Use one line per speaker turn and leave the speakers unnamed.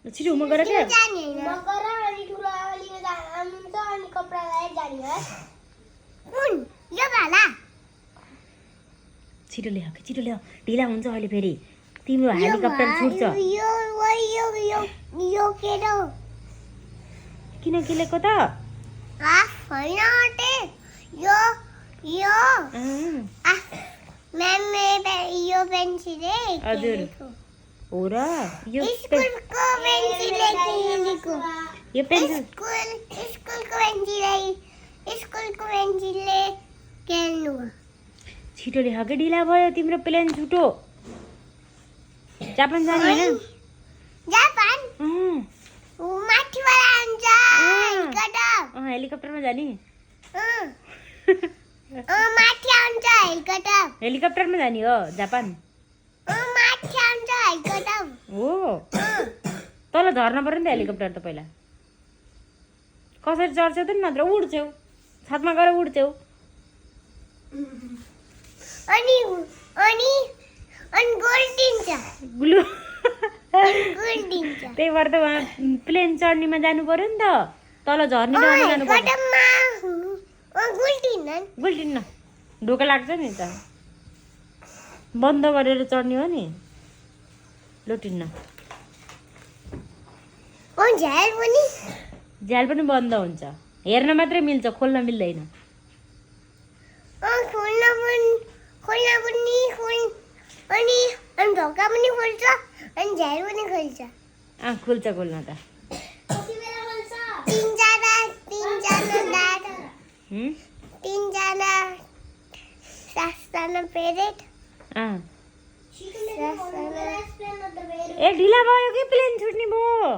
छिटो म गर के छिटो ल्याऊ छिटो ल्याऊ ढिला हुन्छ अहिले फेरि तिम्रो हेलिकप्टर छुट्छ किन किलेको त हजुर हो र यो छिटो ल्याऊ के ढिला भयो तिम्रो प्लेन छुटो जापान जाने होइन हेलिकप्टरमा जाने हेलिकप्टरमा जाने हो जापान हो तल झर्न पर्यो नि त हेलिकप्टर त पहिला कसरी चढ्छौ त नत्र उड्छौ छतमा गएर उड्छौ ग्लु त्यही भएर त उहाँ प्लेन चढ्नेमा जानु पर्यो नि त तल झर्ने ठाउँमा जानु पर्यो गुल्टिन्न ढोका लाग्छ नि त बन्द गरेर चढ्ने हो नि लुटिन्न झ्याल पनि बन्द हुन्छ हेर्न मात्रै मिल्छ खोल्न मिल्दैन खोल्छ खोल्न त ए ढिला भयो कि प्लेन छुट्ने भयो